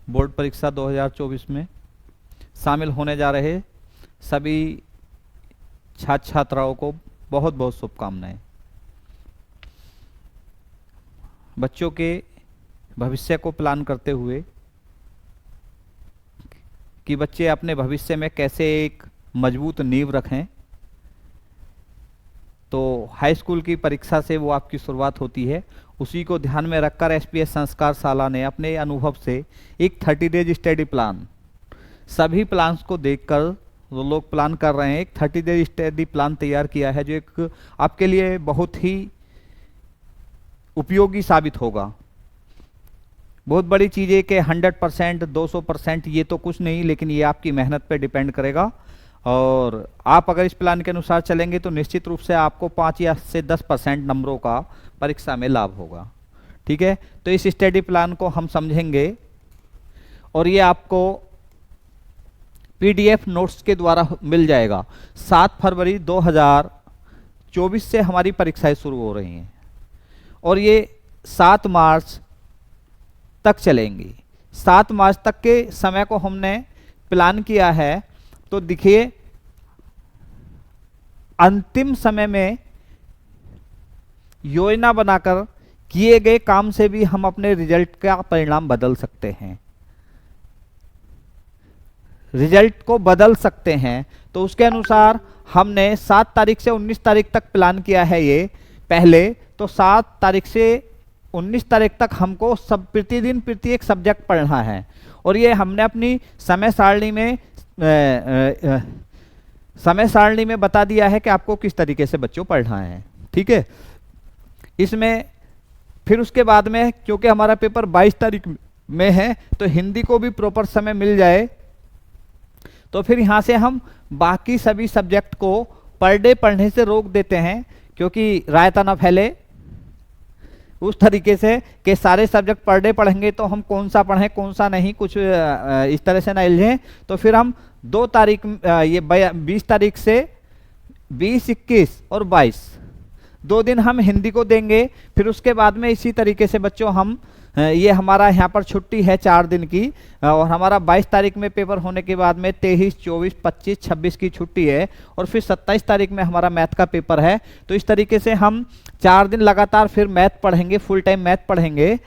Board परीक्षा 2024 में शामिल होने जा रहे सभी छात्र छात्राओं को बहुत बहुत शुभकामनाएं। बच्चों के भविष्य को प्लान करते हुए कि बच्चे अपने भविष्य में कैसे एक मजबूत नींव रखें, तो हाई स्कूल की परीक्षा से वो आपकी शुरुआत होती है। उसी को ध्यान में रखकर एसपीएस संस्कार शाला ने अपने अनुभव से एक 30 डेज स्टडी प्लान, सभी प्लान्स को देखकर जो लोग प्लान कर रहे हैं, एक 30 डेज स्टडी प्लान तैयार किया है, जो एक आपके लिए बहुत ही उपयोगी साबित होगा। बहुत बड़ी चीज़ है कि 100%, 200% ये तो कुछ नहीं, लेकिन ये आपकी मेहनत पे डिपेंड करेगा। और आप अगर इस प्लान के अनुसार चलेंगे तो निश्चित रूप से आपको 5 या से 10% नंबरों का परीक्षा में लाभ होगा। ठीक है, तो इस स्टडी प्लान को हम समझेंगे और ये आपको पीडीएफ नोट्स के द्वारा मिल जाएगा। 7 फरवरी 2024 से हमारी परीक्षाएं शुरू हो रही हैं और ये 7 मार्च तक चलेंगी। 7 मार्च तक के समय को हमने प्लान किया है। तो देखिए, अंतिम समय में योजना बनाकर किए गए काम से भी हम अपने रिजल्ट का परिणाम बदल सकते हैं, रिजल्ट को बदल सकते हैं। तो उसके अनुसार हमने 7 तारीख से 19 तारीख तक प्लान किया है। ये पहले तो 7 तारीख से 19 तारीख तक हमको सब प्रतिदिन प्रत्येक सब्जेक्ट पढ़ना है और ये हमने अपनी समय सारणी में बता दिया है कि आपको किस तरीके से बच्चों पढ़ना है। ठीक है, इसमें फिर उसके बाद में क्योंकि हमारा पेपर 22 तारीख में है तो हिंदी को भी प्रॉपर समय मिल जाए, तो फिर यहाँ से हम बाकी सभी सब्जेक्ट को पर डे पढ़ने से रोक देते हैं, क्योंकि रायता ना फैले उस तरीके से कि सारे सब्जेक्ट पर डे पढ़ेंगे तो हम कौन सा पढ़ें कौन सा नहीं, कुछ इस तरह से ना इल्झें। तो फिर हम 2 तारीख ये 20 तारीख से 20, 21 और 22 2 दिन हम हिंदी को देंगे। फिर उसके बाद में इसी तरीके से बच्चों हम ये हमारा यहाँ पर छुट्टी है 4 दिन की और हमारा 22 तारीख में पेपर होने के बाद में 23, 24, 25, 26 की छुट्टी है और फिर 27 तारीख में हमारा मैथ का पेपर है। तो इस तरीके से हम 4 दिन लगातार फिर मैथ पढ़ेंगे, फुल टाइम मैथ पढ़ेंगे।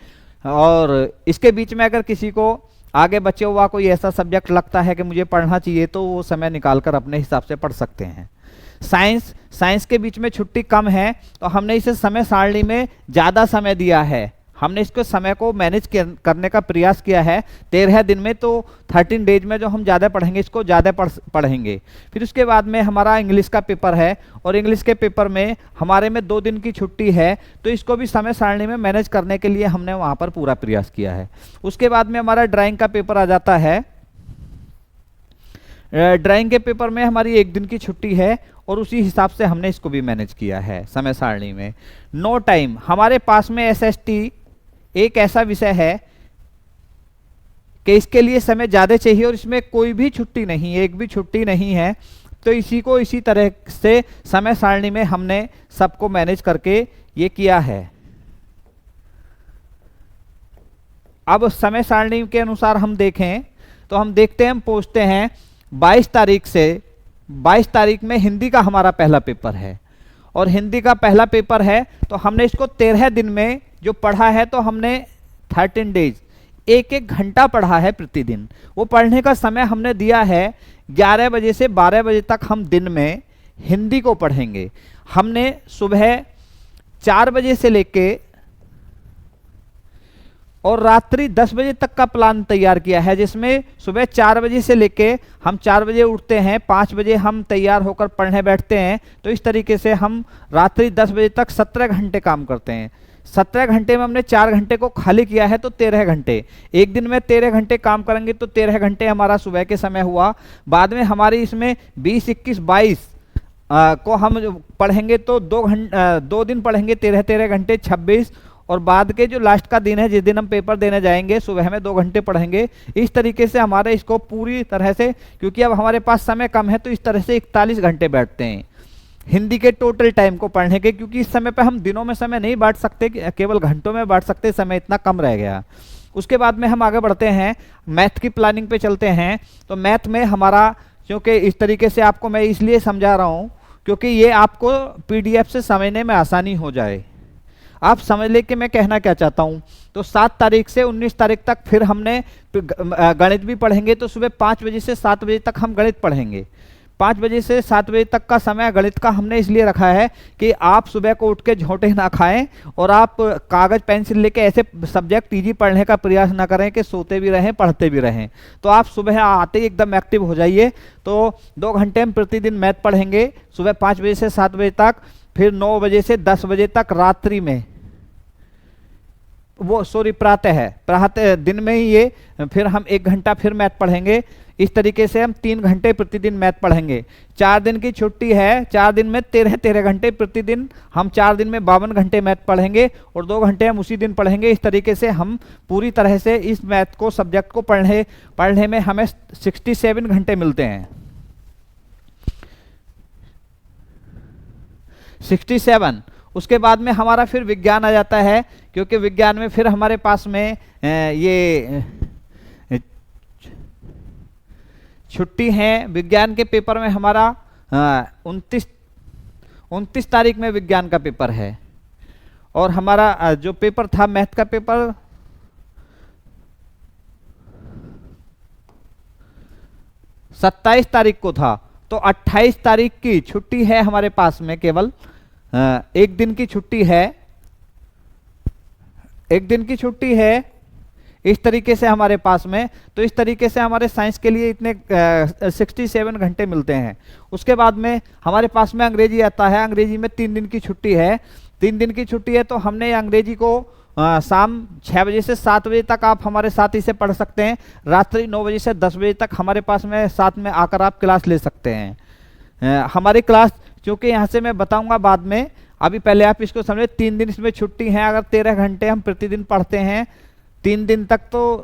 और इसके बीच में अगर किसी को आगे बचे हुआ कोई ऐसा सब्जेक्ट लगता है कि मुझे पढ़ना चाहिए तो वो समय निकाल कर अपने हिसाब से पढ़ सकते हैं। साइंस के बीच में छुट्टी कम है तो हमने इसे समय सारणी में ज़्यादा समय दिया है। हमने इसको समय को मैनेज करने का प्रयास किया है। 13 दिन में तो 13 डेज में जो हम ज़्यादा पढ़ेंगे इसको ज़्यादा पढ़ेंगे। फिर उसके बाद में हमारा इंग्लिश का पेपर है और इंग्लिश के पेपर में हमारे में 2 दिन की छुट्टी है, तो इसको भी समय सारणी में मैनेज करने के लिए हमने वहाँ पर पूरा प्रयास किया है। उसके बाद में हमारा ड्राइंग का पेपर आ जाता है। ड्राइंग के पेपर में हमारी 1 दिन की छुट्टी है और उसी हिसाब से हमने इसको भी मैनेज किया है समय सारणी में। नो टाइम, हमारे पास में एसएसटी एक ऐसा विषय है कि इसके लिए समय ज़्यादा चाहिए और इसमें कोई भी छुट्टी नहीं है, एक भी छुट्टी नहीं है। तो इसी को इसी तरह से समय सारणी में हमने सबको मैनेज करके ये किया है। अब समय सारणी के अनुसार हम देखें तो हम देखते हैं, हम पूछते हैं 22 तारीख से 22 तारीख में हिंदी का हमारा पहला पेपर है और हिंदी का पहला पेपर है तो हमने इसको 13 दिन में जो पढ़ा है तो हमने 13 डेज 1-1 घंटा पढ़ा है प्रतिदिन। वो पढ़ने का समय हमने दिया है 11 बजे से 12 बजे तक हम दिन में हिंदी को पढ़ेंगे। हमने सुबह 4 बजे से लेके और रात्रि 10 बजे तक का प्लान तैयार किया है, जिसमें सुबह 4 बजे से लेके हम 4 बजे उठते हैं, 5 बजे हम तैयार होकर पढ़ने बैठते हैं। तो इस तरीके से हम रात्रि 10 बजे तक 17 घंटे काम करते हैं। 17 घंटे में हमने 4 घंटे को खाली किया है तो 13 घंटे। एक दिन में 13 घंटे काम करेंगे तो 13 घंटे हमारा सुबह के समय हुआ। बाद में हमारी इसमें 20, 21, 22 को हम पढ़ेंगे तो 2 दिन पढ़ेंगे 13 घंटे 26, और बाद के जो लास्ट का दिन है जिस दिन हम पेपर देने जाएंगे सुबह में 2 घंटे पढ़ेंगे। इस तरीके से हमारे इसको पूरी तरह से, क्योंकि अब हमारे पास समय कम है तो इस तरह से 41 घंटे बैठते हैं हिंदी के टोटल टाइम को पढ़ने के, क्योंकि इस समय पे हम दिनों में समय नहीं बांट सकते, केवल घंटों में बांट सकते, समय इतना कम रह गया। उसके बाद में हम आगे बढ़ते हैं, मैथ की प्लानिंग पे चलते हैं। तो मैथ में हमारा, क्योंकि इस तरीके से आपको मैं इसलिए समझा रहा हूँ क्योंकि ये आपको पीडीएफ से समझने में आसानी हो जाए। आप समझ ले कि मैं कहना क्या चाहता हूँ। तो 7 तारीख से 19 तारीख तक फिर हमने गणित भी पढ़ेंगे। तो सुबह 5 बजे से 7 बजे तक हम गणित पढ़ेंगे। 5 बजे से 7 बजे तक का समय गणित का हमने इसलिए रखा है कि आप सुबह को उठ के झोंटे ना खाएं और आप कागज पेंसिल लेके ऐसे सब्जेक्ट इजी पढ़ने का प्रयास ना करें कि सोते भी रहें पढ़ते भी रहें। तो आप सुबह आते ही एकदम एक्टिव हो जाइए। तो 2 घंटे हम प्रतिदिन मैथ पढ़ेंगे सुबह 5 बजे से 7 बजे तक, फिर 9 बजे से 10 बजे तक रात्रि में, वो सॉरी प्रातः दिन में ही ये, फिर हम 1 घंटा फिर मैथ पढ़ेंगे। इस तरीके से हम 3 घंटे प्रतिदिन मैथ पढ़ेंगे। 4 दिन की छुट्टी है, 4 दिन में 13 घंटे प्रतिदिन, हम 4 दिन में 52 घंटे मैथ पढ़ेंगे और 2 घंटे हम उसी दिन पढ़ेंगे। इस तरीके से हम पूरी तरह से इस मैथ को सब्जेक्ट को पढ़ने में हमें 67 घंटे मिलते हैं। 67। उसके बाद में हमारा फिर विज्ञान आ जाता है, क्योंकि विज्ञान में फिर हमारे पास में ये छुट्टी है। विज्ञान के पेपर में हमारा 29 तारीख में विज्ञान का पेपर है, और हमारा जो पेपर था मैथ का पेपर 27 तारीख को था। तो 28 तारीख की छुट्टी है हमारे पास में, केवल 1 दिन की छुट्टी है, 1 दिन की छुट्टी है इस तरीके से हमारे पास में। तो इस तरीके से हमारे साइंस के लिए इतने 67 घंटे मिलते हैं। उसके बाद में हमारे पास में अंग्रेजी आता है। अंग्रेजी में 3 दिन की छुट्टी है। 3 दिन की छुट्टी है तो हमने अंग्रेजी को शाम 6 बजे से 7 बजे तक आप हमारे साथ इसे पढ़ सकते हैं। रात्रि 9 बजे से 10 बजे तक हमारे पास में साथ में आकर आप क्लास ले सकते हैं। हमारी क्लास, क्योंकि यहाँ से मैं बताऊंगा बाद में, अभी पहले आप इसको समझे। 3 दिन इसमें छुट्टी है, अगर 13 घंटे हम प्रतिदिन पढ़ते हैं 3 दिन तक, तो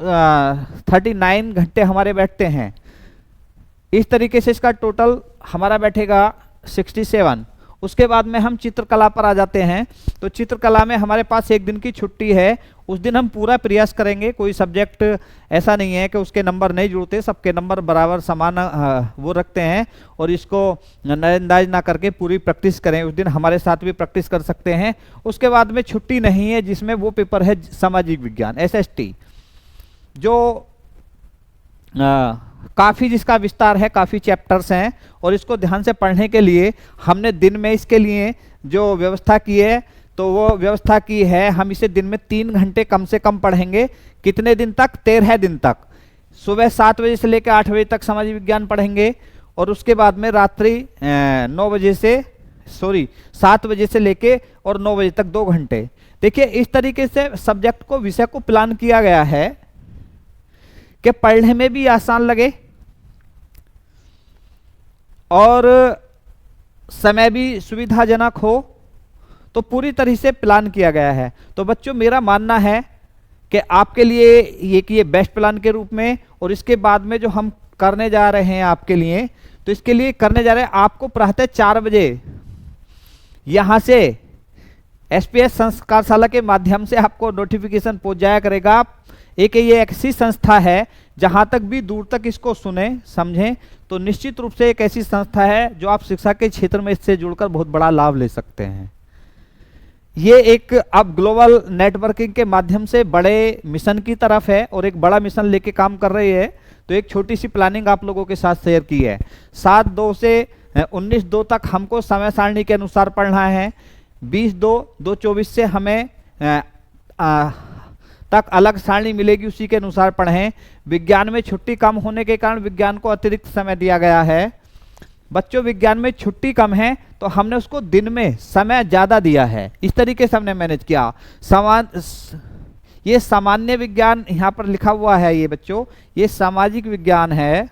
39 घंटे हमारे बैठते हैं। इस तरीके से इसका टोटल हमारा बैठेगा 67। उसके बाद में हम चित्रकला पर आ जाते हैं। तो चित्रकला में हमारे पास 1 दिन की छुट्टी है। उस दिन हम पूरा प्रयास करेंगे। कोई सब्जेक्ट ऐसा नहीं है कि उसके नंबर नहीं जुड़ते, सबके नंबर बराबर समान वो रखते हैं, और इसको नजरअंदाज ना करके पूरी प्रैक्टिस करें। उस दिन हमारे साथ भी प्रैक्टिस कर सकते हैं। उसके बाद में छुट्टी नहीं है, जिसमें वो पेपर है सामाजिक विज्ञान SST, जो काफ़ी जिसका विस्तार है, काफ़ी चैप्टर्स हैं, और इसको ध्यान से पढ़ने के लिए हमने दिन में इसके लिए जो व्यवस्था की है, तो वो व्यवस्था की है हम इसे दिन में 3 घंटे कम से कम पढ़ेंगे। कितने दिन तक? 13 दिन तक। सुबह 7 बजे से लेकर 8 बजे तक सामाजिक विज्ञान पढ़ेंगे, और उसके बाद में रात्रि 7 बजे से लेके और 9 बजे तक 2 घंटे। देखिए इस तरीके से सब्जेक्ट को, विषय को प्लान किया गया है कि पढ़ने में भी आसान लगे और समय भी सुविधाजनक हो। तो पूरी तरह से प्लान किया गया है। तो बच्चों मेरा मानना है कि आपके लिए ये बेस्ट प्लान के रूप में, और इसके बाद में जो हम करने जा रहे हैं आपके लिए, तो इसके लिए करने जा रहे हैं आपको प्रातः 4 बजे यहाँ से SPS संस्कारशाला के माध्यम से आपको नोटिफिकेशन पहुंच जाया करेगा। एक ये ऐसी संस्था है, जहां तक भी दूर तक इसको सुने समझें, तो निश्चित रूप से एक ऐसी संस्था है जो आप शिक्षा के क्षेत्र में इससे जुड़कर बहुत बड़ा लाभ ले सकते हैं। ये एक अब ग्लोबल नेटवर्किंग के माध्यम से बड़े मिशन की तरफ है, और एक बड़ा मिशन लेके काम कर रही है। तो एक छोटी सी प्लानिंग आप लोगों के साथ शेयर की है। 7/2 से 19/2 तक हमको समय सारणी के अनुसार पढ़ना है। 20/2/24 से हमें तक अलग सारणी मिलेगी, उसी के अनुसार पढ़ें। विज्ञान में छुट्टी कम होने के कारण विज्ञान को अतिरिक्त समय दिया गया है। बच्चों विज्ञान में छुट्टी कम है तो हमने उसको दिन में समय ज्यादा दिया है। इस तरीके से हमने मैनेज किया। ये सामान्य विज्ञान यहाँ पर लिखा हुआ है, ये बच्चों ये सामाजिक विज्ञान है,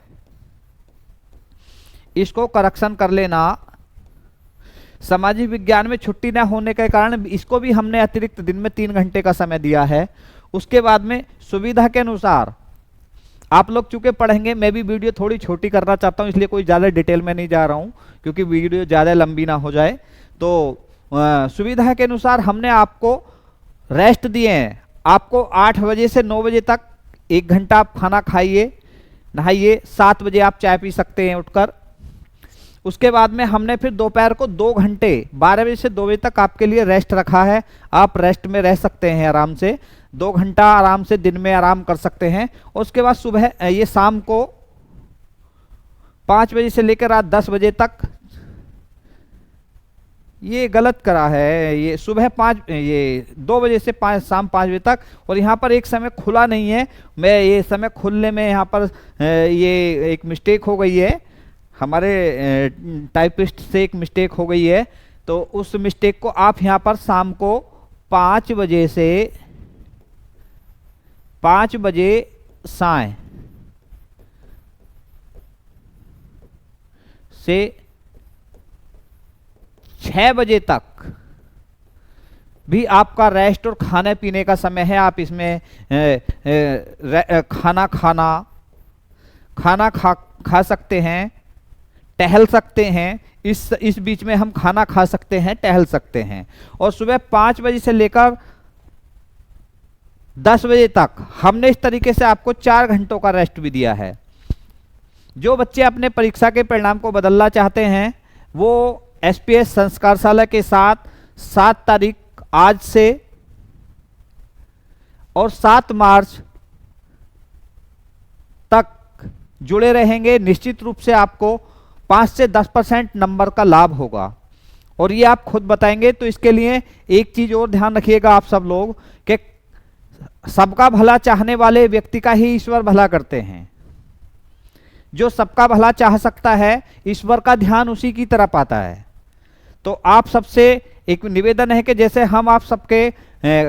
इसको करेक्शन कर लेना। सामाजिक विज्ञान में छुट्टी न होने के कारण इसको भी हमने अतिरिक्त दिन में 3 घंटे का समय दिया है। उसके बाद में सुविधा के अनुसार आप लोग चूंकि पढ़ेंगे, मैं भी वीडियो थोड़ी छोटी करना चाहता हूं, इसलिए कोई ज़्यादा डिटेल में नहीं जा रहा हूं क्योंकि वीडियो ज़्यादा लंबी ना हो जाए। तो सुविधा के अनुसार हमने आपको रेस्ट दिए हैं। आपको 8 बजे से 9 बजे तक 1 घंटा आप खाना खाइए, नहाइए, 7 बजे आप चाय पी सकते हैं उठकर। उसके बाद में हमने फिर दोपहर को 2 घंटे 12 बजे से 2 बजे तक आपके लिए रेस्ट रखा है। आप रेस्ट में रह सकते हैं आराम से, 2 घंटा आराम से दिन में आराम कर सकते हैं। उसके बाद सुबह ये शाम को 5 बजे से लेकर रात 10 बजे तक, ये गलत करा है, ये सुबह 2 बजे से शाम 5 बजे तक। और यहाँ पर एक समय खुला नहीं है, मैं ये समय खुलने में यहाँ पर ये एक मिस्टेक हो गई है, हमारे टाइपिस्ट से एक मिस्टेक हो गई है। तो उस मिस्टेक को आप यहाँ पर शाम को 5 बजे से 5 बजे साय से 6 बजे तक भी आपका रेस्ट और खाने पीने का समय है। आप इसमें खाना खा सकते हैं, टहल सकते हैं। इस बीच में हम खाना खा सकते हैं, टहल सकते हैं। और सुबह 5 बजे से लेकर 10 बजे तक हमने इस तरीके से आपको 4 घंटों का रेस्ट भी दिया है। जो बच्चे अपने परीक्षा के परिणाम को बदलना चाहते हैं वो एसपीएस संस्कारशाला के साथ 7 तारीख आज से और 7 मार्च तक जुड़े रहेंगे। निश्चित रूप से आपको 5 से 10% नंबर का लाभ होगा और ये आप खुद बताएंगे। तो इसके लिए एक चीज और ध्यान रखिएगा आप सब लोग कि सबका भला चाहने वाले व्यक्ति का ही ईश्वर भला करते हैं। जो सबका भला चाह सकता है ईश्वर का ध्यान उसी की तरफ आता है। तो आप सबसे एक निवेदन है कि जैसे हम आप सबके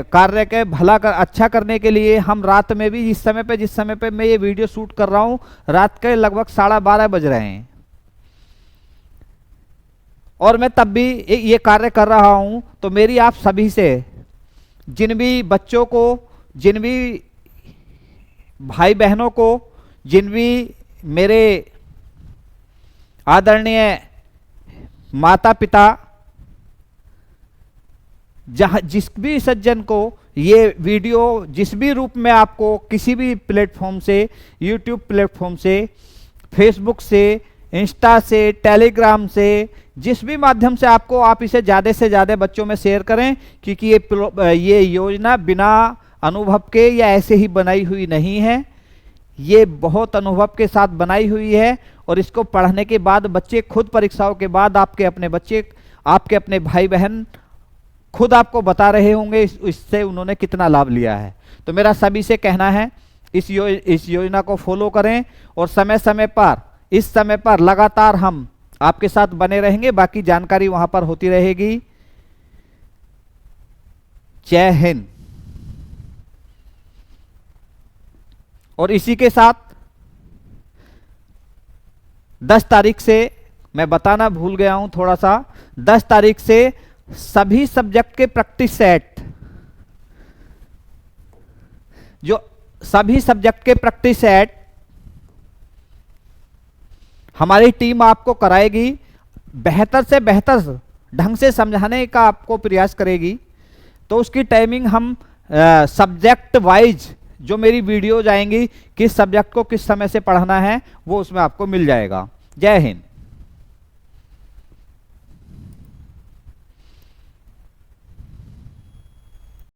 कार्य के अच्छा करने के लिए हम रात में भी जिस समय पे मैं ये वीडियो शूट कर रहा हूं, रात के लगभग 12:30 बज रहे हैं और मैं तब भी ये कार्य कर रहा हूं। तो मेरी आप सभी से, जिन भी बच्चों को, जिन भी भाई बहनों को, जिन भी मेरे आदरणीय माता पिता, जिस भी सज्जन को ये वीडियो जिस भी रूप में आपको किसी भी प्लेटफॉर्म से, यूट्यूब प्लेटफॉर्म से, फेसबुक से, इंस्टा से, टेलीग्राम से, जिस भी माध्यम से आपको, आप इसे ज़्यादा से ज़्यादा बच्चों में शेयर करें। क्योंकि ये योजना बिना अनुभव के या ऐसे ही बनाई हुई नहीं है, ये बहुत अनुभव के साथ बनाई हुई है। और इसको पढ़ने के बाद बच्चे खुद, परीक्षाओं के बाद आपके अपने बच्चे, आपके अपने भाई बहन खुद आपको बता रहे होंगे इससे उन्होंने कितना लाभ लिया है। तो मेरा सभी से कहना है इस योजना को फॉलो करें और समय समय पर, इस समय पर लगातार हम आपके साथ बने रहेंगे। बाकी जानकारी वहां पर होती रहेगी। जय हिंद। और इसी के साथ 10 तारीख से, मैं बताना भूल गया हूं थोड़ा सा, 10 तारीख से सभी सब्जेक्ट के प्रैक्टिस सेट, जो सभी सब्जेक्ट के प्रैक्टिस सेट हमारी टीम आपको कराएगी, बेहतर से बेहतर ढंग से समझाने का आपको प्रयास करेगी। तो उसकी टाइमिंग हम सब्जेक्ट वाइज जो मेरी वीडियोज आएंगी, किस सब्जेक्ट को किस समय से पढ़ना है, वो उसमें आपको मिल जाएगा। जय हिंद।